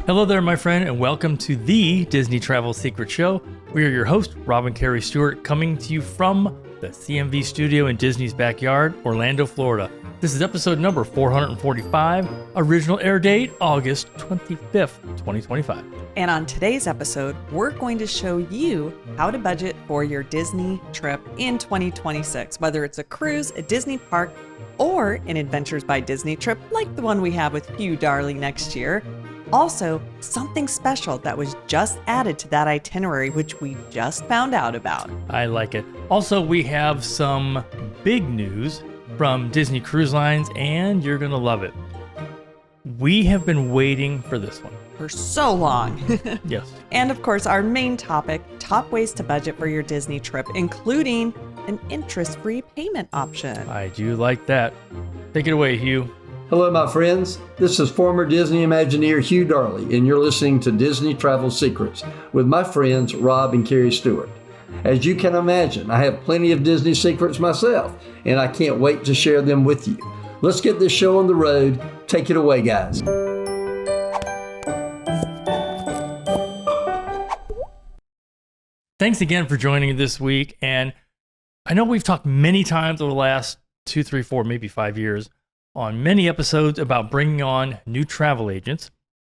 Hello there, my friend, and welcome to the Disney Travel Secret Show. We are your host, Rob and Kerri Stewart, coming to you from the CMV studio in Disney's backyard, Orlando, Florida. This is episode number 445, original air date August 25th, 2025. And on today's episode, we're going to show you how to budget for your Disney trip in 2026, whether it's a cruise, a Disney park, or an Adventures by Disney trip like the one we have with Hugh Darley next year. Also, something special that was just added to that itinerary, which we just found out about. I like it. Also, we have some big news from Disney Cruise Lines, and you're going to love it. We have been waiting for this one. For so long. Yes. And of course, our main topic, top ways to budget for your Disney trip, including an interest-free payment option. I do like that. Take it away, Hugh. Hello, my friends. This is former Disney Imagineer Hugh Darley, and you're listening to Disney Travel Secrets with my friends Rob and Kerri Stewart. As you can imagine, I have plenty of Disney secrets myself, and I can't wait to share them with you. Let's get this show on the road. Take it away, guys. Thanks again for joining me this week. And I know we've talked many times over the last 2, 3, 4, maybe 5 years on many episodes about bringing on new travel agents.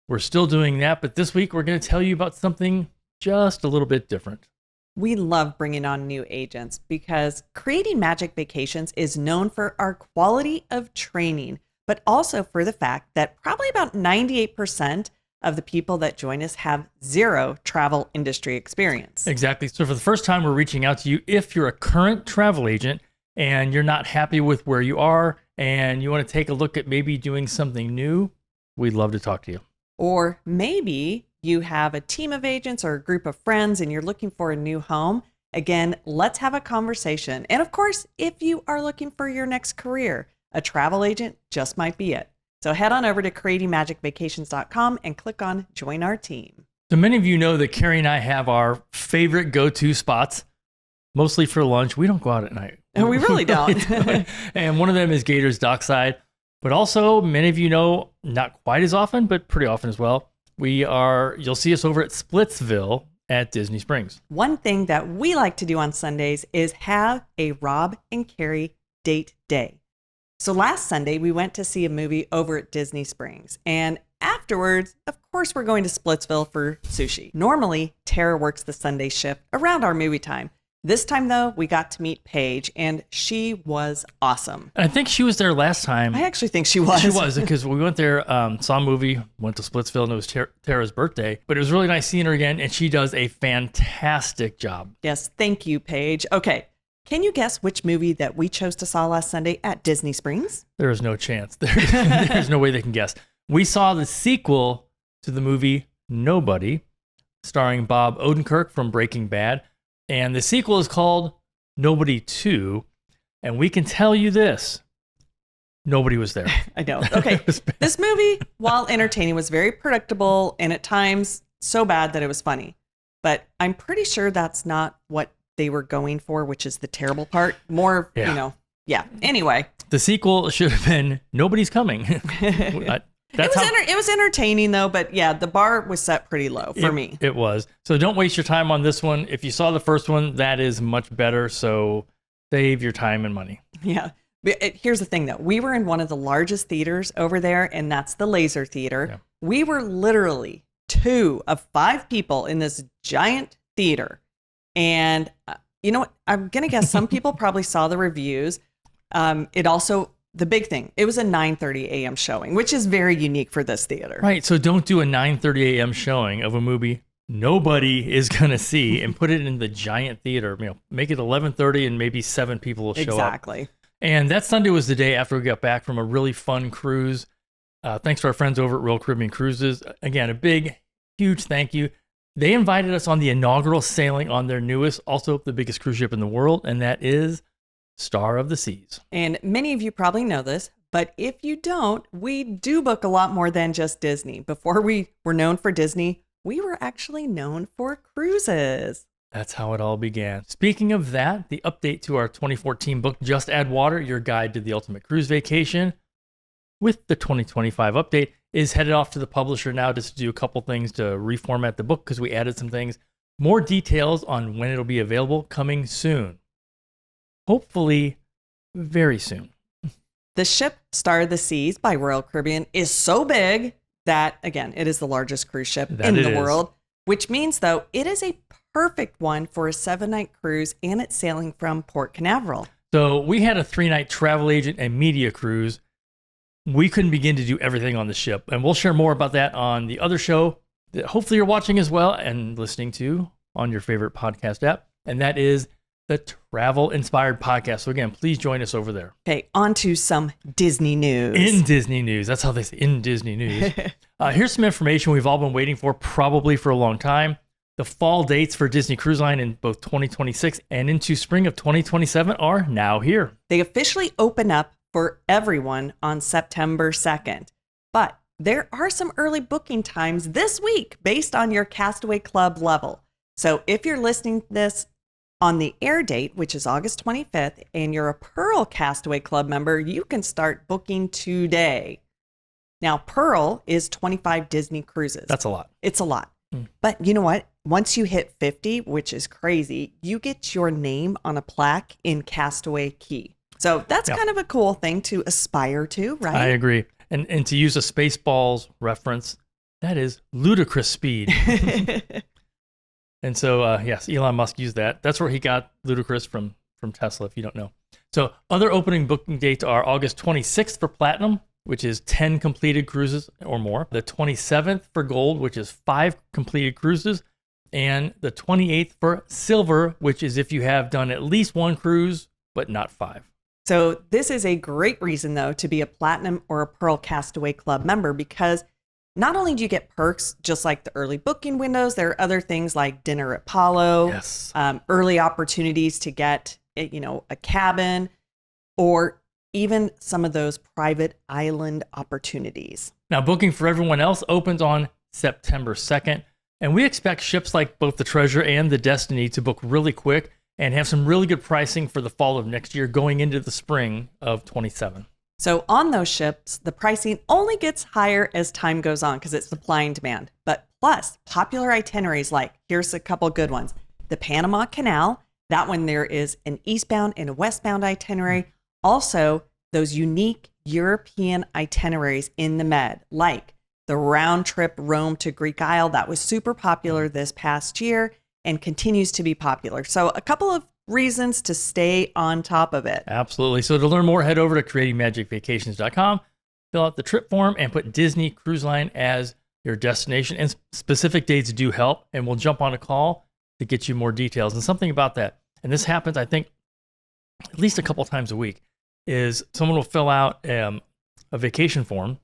We're still doing that, but this week we're going to tell you about something just a little bit different. We love bringing on new agents because Creating Magic Vacations is known for our quality of training, but also for the fact that probably about 98% of the people that join us have zero travel industry experience. Exactly. So for the first time, we're reaching out to you if you're a current travel agent and you're not happy with where you are and you want to take a look at maybe doing something new. We'd love to talk to you. Or maybe you have a team of agents or a group of friends and you're looking for a new home. Again, let's have a conversation. And of course, if you are looking for your next career, a travel agent just might be it. So head on over to creatingmagicvacations.com and click on Join Our Team. So many of you know that Kerri and I have our favorite go-to spots, mostly for lunch. We don't go out at night. And we really don't. And one of them is Gators Dockside. But also, many of you know, not quite as often, but pretty often as well, you'll see us over at Splitsville at Disney Springs. One thing that we like to do on Sundays is have a Rob and Kerri date day. So last Sunday, we went to see a movie over at Disney Springs. And afterwards, of course, we're going to Splitsville for sushi. Normally, Tara works the Sunday shift around our movie time. This time, though, we got to meet Paige, and she was awesome. I think she was there last time. I actually think she was. She was, because we went there, saw a movie, went to Splitsville, and it was Tara's birthday. But it was really nice seeing her again, and she does a fantastic job. Yes, thank you, Paige. Okay. Can you guess which movie that we chose to saw last Sunday at Disney Springs? There is no chance. There's no way they can guess. We saw the sequel to the movie Nobody, starring Bob Odenkirk from Breaking Bad. And the sequel is called Nobody 2. And we can tell you this. Nobody was there. I know. Okay. This movie, while entertaining, was very predictable and at times so bad that it was funny. But I'm pretty sure that's not what they were going for, which is the terrible part. More, Anyway. The sequel should have been Nobody's Coming. It was entertaining, though, but yeah, the bar was set pretty low for me. It was. So don't waste your time on this one. If you saw the first one, that is much better. So save your time and money. Yeah. But here's the thing, though. We were in one of the largest theaters over there, and that's the Laser Theater. Yeah. We were literally 2 of 5 people in this giant theater. And you know what? I'm going to guess some people probably saw the reviews. The big thing, it was a 9:30 a.m. showing, which is very unique for this theater. Right. So don't do a 9:30 a.m. showing of a movie nobody is going to see and put it in the giant theater. Make it 11:30 and maybe 7 people will show up. Exactly. And that Sunday was the day after we got back from a really fun cruise. Thanks to our friends over at Royal Caribbean Cruises. Again, a big, huge thank you. They invited us on the inaugural sailing on their newest, also the biggest cruise ship in the world, and that is Star of the Seas. And many of you probably know this, but if you don't, we do book a lot more than just Disney. Before we were known for Disney, we were actually known for cruises. That's how it all began. Speaking of that, the update to our 2014 book, Just Add Water, Your Guide to the Ultimate Cruise Vacation, with the 2025 update, is headed off to the publisher now just to do a couple things to reformat the book because we added some things. More details on when it'll be available coming soon. Hopefully, very soon. The ship Star of the Seas by Royal Caribbean is so big that, again, it is the largest cruise ship in the world, which means, though, it is a perfect one for a 7-night cruise, and it's sailing from Port Canaveral. So we had a 3-night travel agent and media cruise. We couldn't begin to do everything on the ship, and we'll share more about that on the other show that hopefully you're watching as well and listening to on your favorite podcast app, and that is the Travel Inspired Podcast. So again, please join us over there. Okay, on to some Disney news. In Disney news. That's how they say in Disney news. Here's some information we've all been waiting for probably for a long time. The fall dates for Disney Cruise Line in both 2026 and into spring of 2027 are now here. They officially open up for everyone on September 2nd. But there are some early booking times this week based on your Castaway Club level. So if you're listening to this on the air date, which is August 25th, and you're a Pearl Castaway Club member, you can start booking today. Now, Pearl is 25 Disney cruises. That's a lot. It's a lot. But you know what? Once you hit 50, which is crazy, you get your name on a plaque in Castaway Key. So that's kind of a cool thing to aspire to, right? I agree. And to use a Spaceballs reference, that is ludicrous speed. And so, yes, Elon Musk used that. That's where he got ludicrous from Tesla, if you don't know. So other opening booking dates are August 26th for Platinum, which is 10 completed cruises or more. The 27th for Gold, which is 5 completed cruises. And the 28th for Silver, which is if you have done at least 1 cruise, but not 5. So this is a great reason, though, to be a Platinum or a Pearl Castaway Club member, because not only do you get perks, just like the early booking windows, there are other things like dinner at Apollo, Yes. Early opportunities to get, a cabin, or even some of those private island opportunities. Now, booking for everyone else opens on September 2nd, and we expect ships like both the Treasure and the Destiny to book really quick and have some really good pricing for the fall of next year going into the spring of 27. So on those ships, the pricing only gets higher as time goes on because it's supply and demand. But plus, popular itineraries like, here's a couple good ones. The Panama Canal, that one there is an eastbound and a westbound itinerary. Also, those unique European itineraries in the Med, like the round trip Rome to Greek Isle, that was super popular this past year and continues to be popular. So a couple of reasons to stay on top of it. Absolutely. So to learn more, head over to creatingmagicvacations.com, fill out the trip form, and put Disney Cruise Line as your destination. And specific dates do help, and we'll jump on a call to get you more details. And something about that, and this happens, I think, at least a couple times a week, is someone will fill out a vacation form.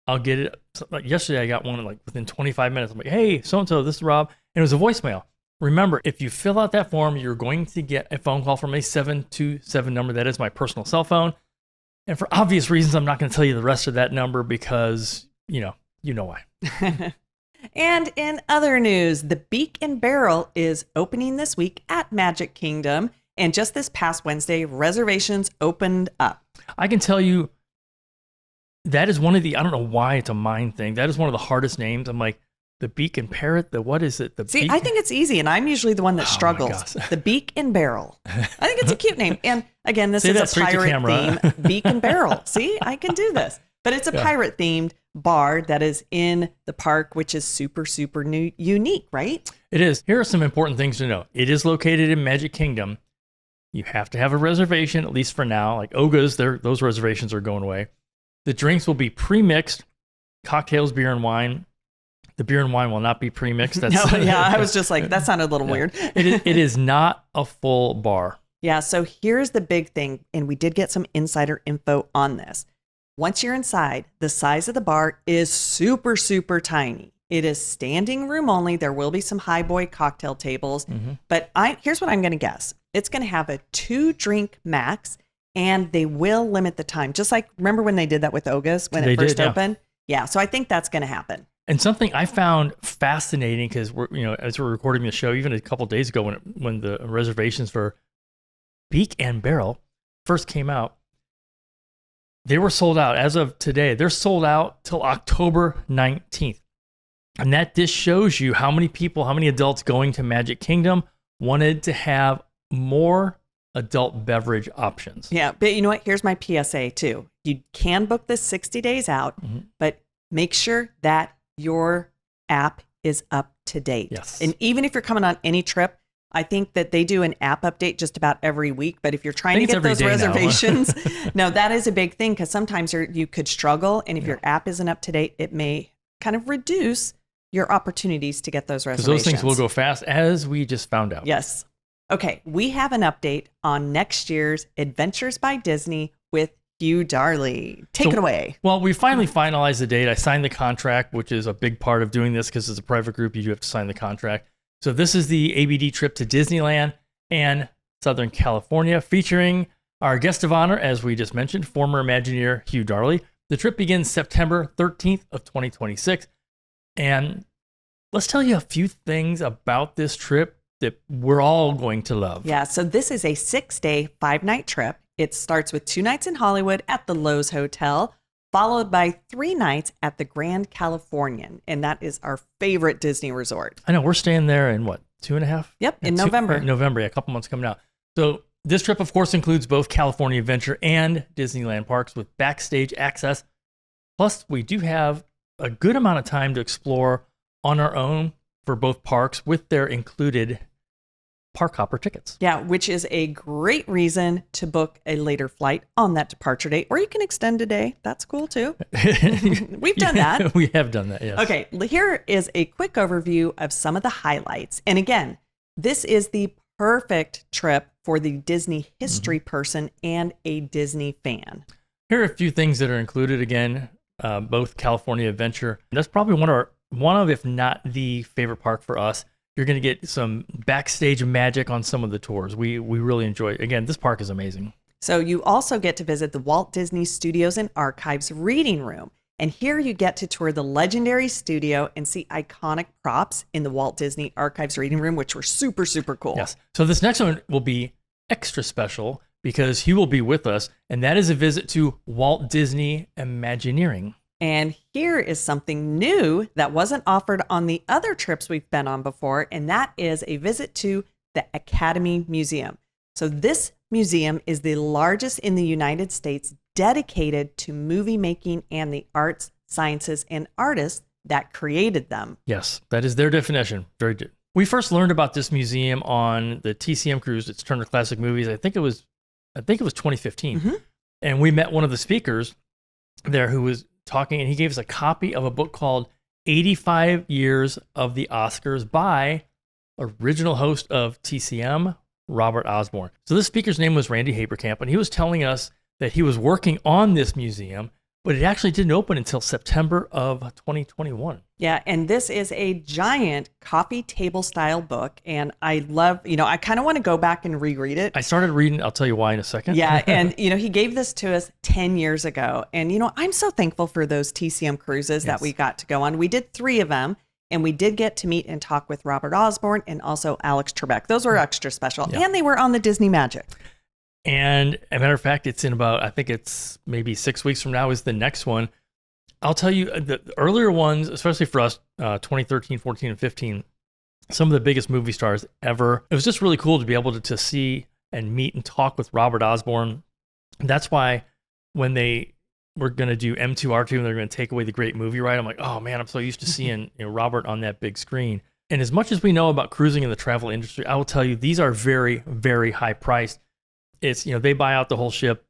I'll get it. Like yesterday, I got one within 25 minutes. I'm like, hey, so-and-so, this is Rob. And it was a voicemail. Remember, if you fill out that form, you're going to get a phone call from a 727 number. That is my personal cell phone. And for obvious reasons, I'm not going to tell you the rest of that number because, you know why. And in other news, the Beak Barrel is opening this week at Magic Kingdom. And just this past Wednesday, reservations opened up. I can tell you that is one of the, I don't know why it's a mind thing. That is one of the hardest names. I'm like, the Beak and Parrot, what is it? See, I think it's easy, and I'm usually the one that struggles. The Beak and Barrel. I think it's a cute name. And again, this is a pirate theme. Beak and Barrel. See, I can do this. But it's a pirate themed bar that is in the park, which is super, super unique, right? It is. Here are some important things to know. It is located in Magic Kingdom. You have to have a reservation, at least for now. Like Oga's, those reservations are going away. The drinks will be pre-mixed, cocktails, beer, and wine. The beer and wine will not be pre-mixed. I was just like, that sounded a little weird. It is not a full bar. Yeah, so here's the big thing, and we did get some insider info on this. Once you're inside, the size of the bar is super, super tiny. It is standing room only. There will be some highboy cocktail tables, but here's what I'm going to guess. It's going to have a 2-drink max, and they will limit the time. Just like, remember when they did that with Oga's when it first opened? Yeah, so I think that's going to happen. And something I found fascinating, because as we're recording the show, even a couple days ago when the reservations for Beak and Barrel first came out, They were sold out as of today. They're sold out till October 19th. And that just shows you how many people, how many adults going to Magic Kingdom wanted to have more adult beverage options. Yeah, but you know what? Here's my PSA too. You can book this 60 days out, but make sure that your app is up to date. Yes. And even if you're coming on any trip, I think that they do an app update just about every week. But if you're trying to get those reservations, no, that is a big thing because sometimes you could struggle. And if your app isn't up to date, it may kind of reduce your opportunities to get those reservations. Because those things will go fast, as we just found out. Yes. Okay, we have an update on next year's Adventures by Disney with Hugh Darley. Take it away. Well, we finally finalized the date. I signed the contract, which is a big part of doing this because it's a private group. You do have to sign the contract. So this is the ABD trip to Disneyland and Southern California, featuring our guest of honor, as we just mentioned, former Imagineer Hugh Darley. The trip begins September 13th of 2026. And let's tell you a few things about this trip that we're all going to love. Yeah, so this is a 6-day, 5-night trip. It starts with 2 nights in Hollywood at the Loews Hotel, followed by 3 nights at the Grand Californian. And that is our favorite Disney resort. I know, we're staying there in what, 2.5? Yep, in November. November, yeah, a couple months coming out. So this trip, of course, includes both California Adventure and Disneyland parks with backstage access. Plus, we do have a good amount of time to explore on our own for both parks with their included park hopper tickets. Yeah, which is a great reason to book a later flight on that departure date, or you can extend a day. That's cool too. We've done that. We have done that, yes. Okay, here is a quick overview of some of the highlights. And again, this is the perfect trip for the Disney history person and a Disney fan. Here are a few things that are included. Again, both California Adventure. That's probably one of, if not the favorite park for us. You're going to get some backstage magic on some of the tours. We really enjoy it. Again, this park is amazing. So you also get to visit the Walt Disney Studios and Archives reading room. And here you get to tour the legendary studio and see iconic props in the Walt Disney Archives reading room, which were super, super cool. Yes. So this next one will be extra special because he will be with us, and that is a visit to Walt Disney Imagineering. And here is something new that wasn't offered on the other trips we've been on before, and that is a visit to the Academy Museum. So this museum is the largest in the United States dedicated to movie making and the arts, sciences, and artists that created them. Yes, that is their definition. Very good. We first learned about this museum on the TCM cruise. It's Turner Classic Movies. I think it was 2015. And we met one of the speakers there who was talking, and he gave us a copy of a book called 85 Years of the Oscars by original host of TCM, Robert Osborne. So this speaker's name was Randy Haberkamp, and he was telling us that he was working on this museum, but it actually didn't open until September of 2021. Yeah, and this is a giant coffee table style book, and I love, I kind of want to go back and reread it. I started reading, I'll tell you why in a second. Yeah, and he gave this to us 10 years ago, and I'm so thankful for those TCM cruises that we got to go on. We did 3 of them, and we did get to meet and talk with Robert Osborne and also Alex Trebek. Those were extra special, and they were on the Disney Magic. And as a matter of fact, it's in about, I think it's maybe 6 weeks from now is the next one. I'll tell you, the earlier ones, especially for us, 2013, 14, and 15, some of the biggest movie stars ever. It was just really cool to be able to see and meet and talk with Robert Osborne. That's why when they were going to do M2R2 and they're going to take away the great movie ride, I'm like, oh man, I'm so used to seeing Robert on that big screen. And as much as we know about cruising in the travel industry, I will tell you, these are very, very high priced. It's, they buy out the whole ship.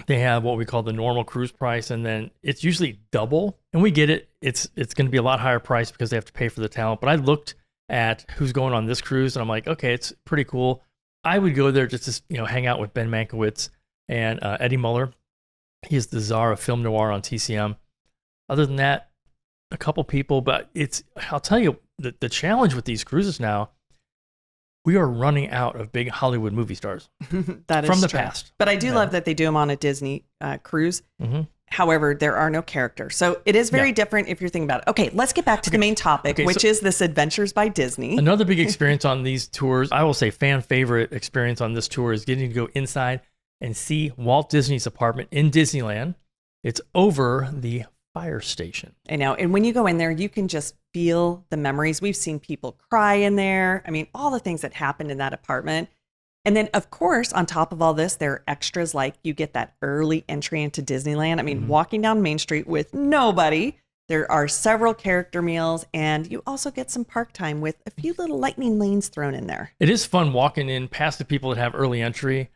They have what we call the normal cruise price, and then it's usually double. And we get it. It's going to be a lot higher price because they have to pay for the talent. But I looked at who's going on this cruise, and I'm like, okay, it's pretty cool. I would go there just to hang out with Ben Mankiewicz and Eddie Muller. He is the czar of film noir on TCM. Other than that, a couple people. But I'll tell you, the challenge with these cruises now, we are running out of big Hollywood movie stars that is from the true. past. But I do love that they do them on a Disney cruise. However, there are no characters. So it is very different if you're thinking about it. Okay, let's get back to the main topic, which is this Adventures by Disney. Another big experience on these tours, I will say fan favorite experience on this tour, is getting to go inside and see Walt Disney's apartment in Disneyland. It's over the fire station. I know. And when you go in there, you can just feel the memories. We've seen people cry in there. I mean, all the things that happened in that apartment. And then, of course, on top of all this, there are extras like you get that early entry into Disneyland. I mean, walking down Main Street with nobody. There are several character meals, and you also get some park time with a few little lightning lanes thrown in there. It is fun walking in past the people that have early entry,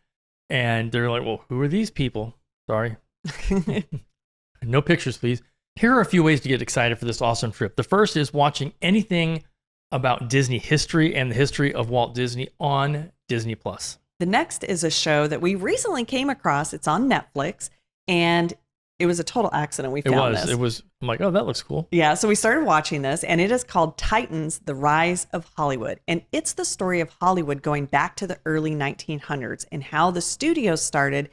and they're like, well, who are these people? Sorry. No pictures, please. Here are a few ways to get excited for this awesome trip. The first is watching anything about Disney history and the history of Walt Disney on Disney+. The next is a show that we recently came across. It's on Netflix, and it was a total accident. We found this. It was. I'm like, oh, that looks cool. Yeah, so we started watching this, and it is called Titans, The Rise of Hollywood. And it's the story of Hollywood going back to the early 1900s and how the studios started.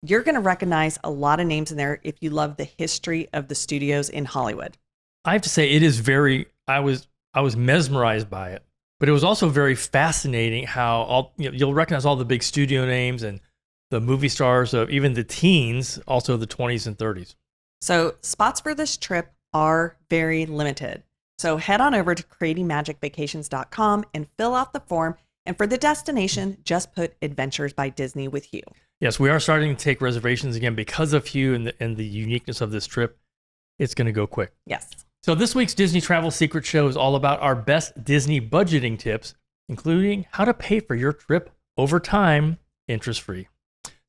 You're going to recognize a lot of names in there if you love the history of the studios in Hollywood. I have to say, it is very, I was mesmerized by it, but it was also very fascinating how you'll recognize all the big studio names and the movie stars of even the teens, also the 20s and 30s. So spots for this trip are very limited. So head on over to creatingmagicvacations.com and fill out the form. And for the destination, just put Adventures by Disney with Hugh. Yes, we are starting to take reservations again because of Hugh and the uniqueness of this trip. It's going to go quick. Yes. So this week's Disney Travel Secret Show is all about our best Disney budgeting tips, including how to pay for your trip over time, interest-free.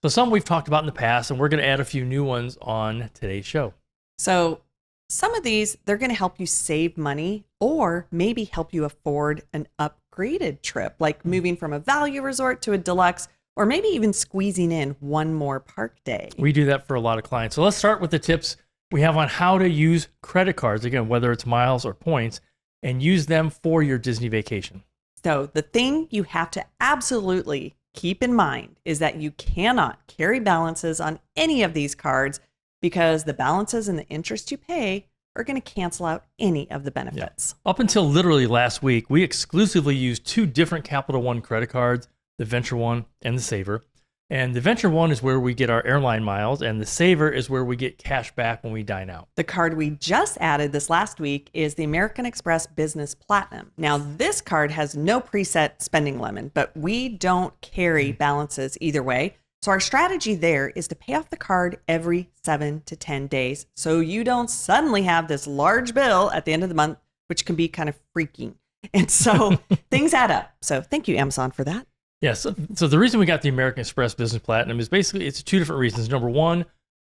So some we've talked about in the past, and we're going to add a few new ones on today's show. So some of these, they're going to help you save money or maybe help you afford an upgraded trip, like moving from a value resort to a deluxe, or maybe even squeezing in one more park day. We do that for a lot of clients. So let's start with the tips we have on how to use credit cards, again, whether it's miles or points, and use them for your Disney vacation. So the thing you have to absolutely keep in mind is that you cannot carry balances on any of these cards because the balances and the interest you pay are going to cancel out any of the benefits. Yeah. Up until literally last week, we exclusively used two different Capital One credit cards, the Venture One and the Saver. And the Venture One is where we get our airline miles, and the Saver is where we get cash back when we dine out. The card we just added this last week is the American Express Business Platinum. Now, this card has no preset spending limit, but we don't carry balances either way. So our strategy there is to pay off the card every 7 to 10 days so you don't suddenly have this large bill at the end of the month, which can be kind of freaking. And so things add up. So thank you, Amazon, for that. Yes. So the reason we got the American Express Business Platinum is basically it's two different reasons. Number one,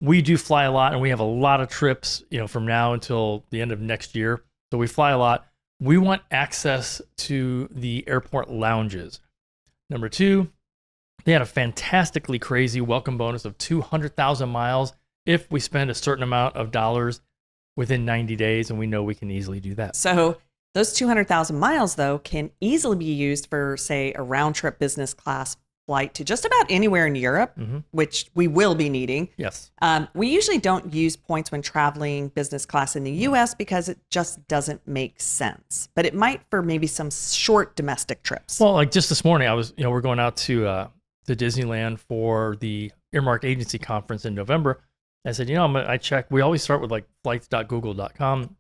we do fly a lot and we have a lot of trips, from now until the end of next year. So we fly a lot. We want access to the airport lounges. Number two, they had a fantastically crazy welcome bonus of 200,000 miles if we spend a certain amount of dollars within 90 days, and we know we can easily do that. So those 200,000 miles, though, can easily be used for, say, a round-trip business class flight to just about anywhere in Europe, which we will be needing. Yes. We usually don't use points when traveling business class in the U.S. because it just doesn't make sense. But it might for maybe some short domestic trips. Well, like just this morning, I was, we're going out to Disneyland for the Earmark Agency Conference in November. I said, I check. We always start with like flights.google.com.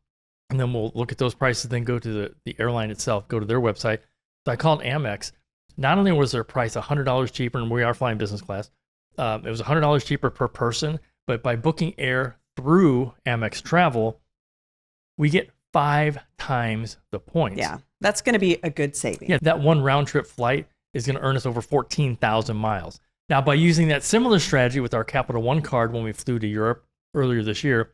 And then we'll look at those prices, then go to the airline itself, go to their website. So I called Amex. Not only was their price $100 cheaper, and we are flying business class, it was $100 cheaper per person, but by booking air through Amex Travel, we get 5 times the points. Yeah, that's going to be a good saving. Yeah, that one round trip flight is going to earn us over 14,000 miles. Now, by using that similar strategy with our Capital One card when we flew to Europe earlier this year,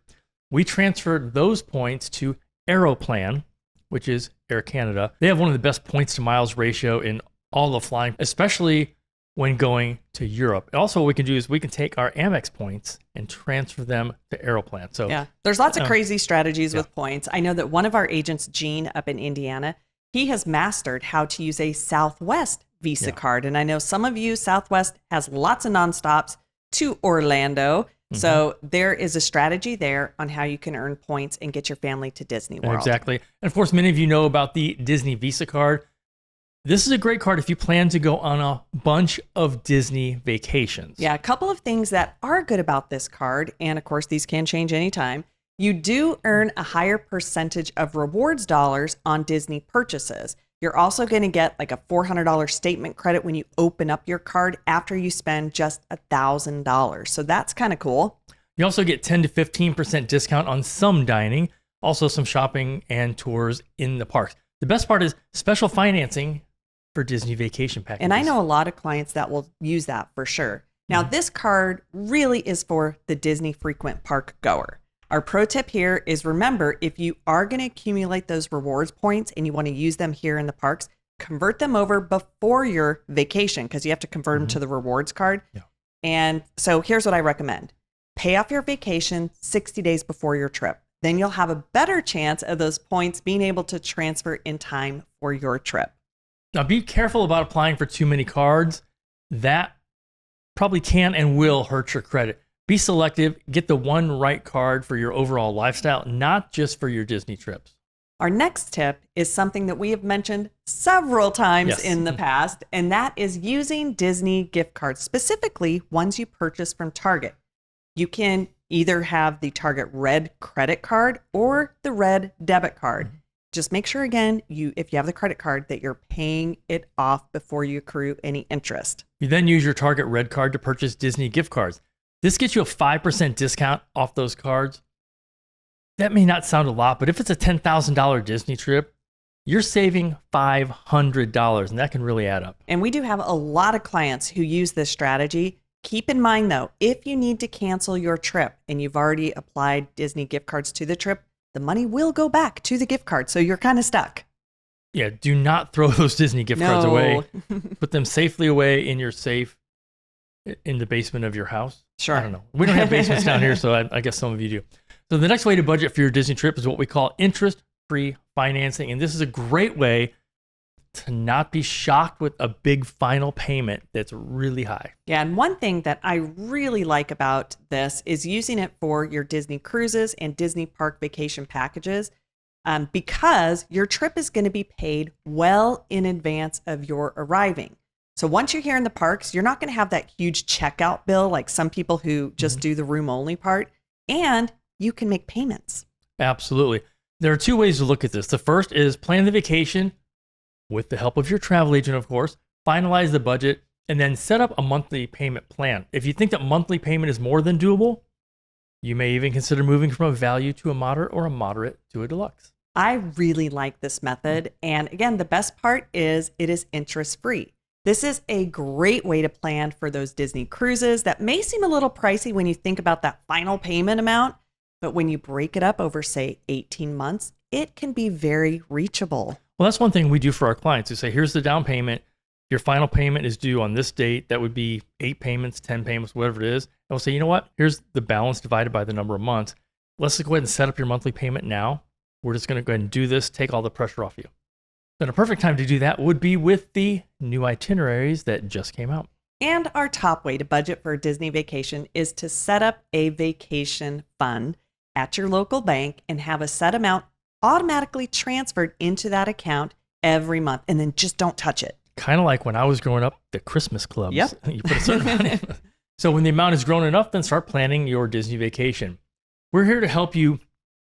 we transferred those points to Aeroplan, which is Air Canada. They have one of the best points to miles ratio in all of flying, especially when going to Europe. Also, what we can do is we can take our Amex points and transfer them to Aeroplan. So yeah, there's lots of crazy strategies with points. I know that one of our agents, Gene, up in Indiana, he has mastered how to use a Southwest Visa card. And I know some of you, Southwest has lots of nonstops to Orlando. So there is a strategy there on how you can earn points and get your family to Disney World. Exactly. And of course, many of you know about the Disney Visa card. This is a great card if you plan to go on a bunch of Disney vacations. Yeah, a couple of things that are good about this card, and of course, these can change anytime. You do earn a higher percentage of rewards dollars on Disney purchases. You're also going to get like a $400 statement credit when you open up your card after you spend just $1,000. So that's kind of cool. You also get 10 to 15% discount on some dining, also some shopping and tours in the parks. The best part is special financing for Disney vacation packages. And I know a lot of clients that will use that for sure. Now, this card really is for the Disney frequent park goer. Our pro tip here is remember, if you are going to accumulate those rewards points and you want to use them here in the parks, convert them over before your vacation because you have to convert them to the rewards card. Yeah. And so here's what I recommend. Pay off your vacation 60 days before your trip. Then you'll have a better chance of those points being able to transfer in time for your trip. Now, be careful about applying for too many cards. That probably can and will hurt your credit. Be selective, get the one right card for your overall lifestyle, not just for your Disney trips. Our next tip is something that we have mentioned several times in the past, and that is using Disney gift cards, specifically ones you purchase from Target. You can either have the Target Red credit card or the Red debit card. Just make sure, again, if you have the credit card, that you're paying it off before you accrue any interest. You then use your Target Red card to purchase Disney gift cards. This gets you a 5% discount off those cards. That may not sound a lot, but if it's a $10,000 Disney trip, you're saving $500, and that can really add up. And we do have a lot of clients who use this strategy. Keep in mind, though, if you need to cancel your trip and you've already applied Disney gift cards to the trip, the money will go back to the gift card, so you're kind of stuck. Yeah, do not throw those Disney gift cards away. Put them safely away in your safe in the basement of your house. Sure. I don't know. We don't have basements down here, so I guess some of you do. So the next way to budget for your Disney trip is what we call interest-free financing. And this is a great way to not be shocked with a big final payment that's really high. Yeah, and one thing that I really like about this is using it for your Disney cruises and Disney park vacation packages because your trip is going to be paid well in advance of your arriving. So once you're here in the parks, you're not going to have that huge checkout bill like some people who just do the room only part, and you can make payments. Absolutely. There are two ways to look at this. The first is plan the vacation with the help of your travel agent, of course, finalize the budget, and then set up a monthly payment plan. If you think that monthly payment is more than doable, you may even consider moving from a value to a moderate or a moderate to a deluxe. I really like this method. And again, the best part is it is interest-free. This is a great way to plan for those Disney cruises that may seem a little pricey when you think about that final payment amount, but when you break it up over, say, 18 months, it can be very reachable. Well, that's one thing we do for our clients. We say, here's the down payment. Your final payment is due on this date. That would be 8 payments, 10 payments, whatever it is. And we'll say, you know what? Here's the balance divided by the number of months. Let's just go ahead and set up your monthly payment now. We're just going to go ahead and do this, take all the pressure off you. Then a perfect time to do that would be with the new itineraries that just came out. And our top way to budget for a Disney vacation is to set up a vacation fund at your local bank and have a set amount automatically transferred into that account every month, and then just don't touch it. Kind of like when I was growing up, the Christmas clubs. Yep. You put a certain amount in. So when the amount is grown enough, then start planning your Disney vacation. We're here to help you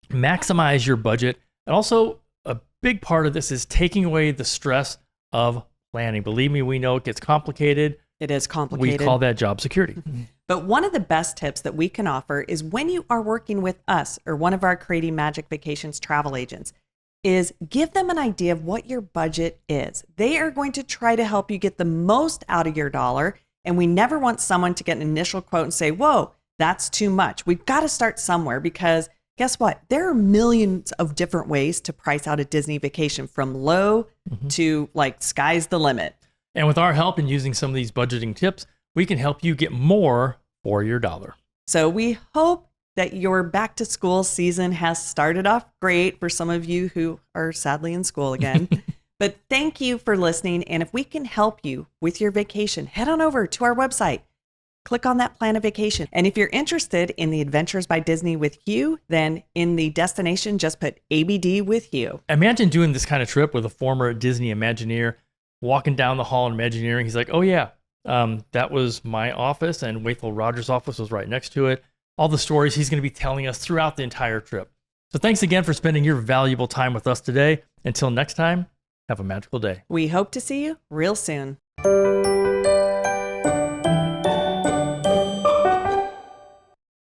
maximize your budget. And also, a big part of this is taking away the stress of planning. Believe me, we know it gets complicated. It is complicated. We call that job security. But one of the best tips that we can offer is when you are working with us or one of our Creating Magic Vacations travel agents, is give them an idea of what your budget is. They are going to try to help you get the most out of your dollar. And we never want someone to get an initial quote and say, whoa, that's too much. We've got to start somewhere because guess what? There are millions of different ways to price out a Disney vacation from low to like sky's the limit. And with our help in using some of these budgeting tips, we can help you get more for your dollar. So we hope that your back to school season has started off great for some of you who are sadly in school again. But thank you for listening. And if we can help you with your vacation, head on over to our website. Click on that plan a vacation. And if you're interested in the Adventures by Disney with Hugh, then in the destination, just put ABD with Hugh. Imagine doing this kind of trip with a former Disney Imagineer. walking down the hall in Imagineering. He's like, oh yeah, that was my office, and Waithel Rogers' office was right next to it. All the stories he's going to be telling us throughout the entire trip. So thanks again for spending your valuable time with us today. Until next time, have a magical day. We hope to see you real soon.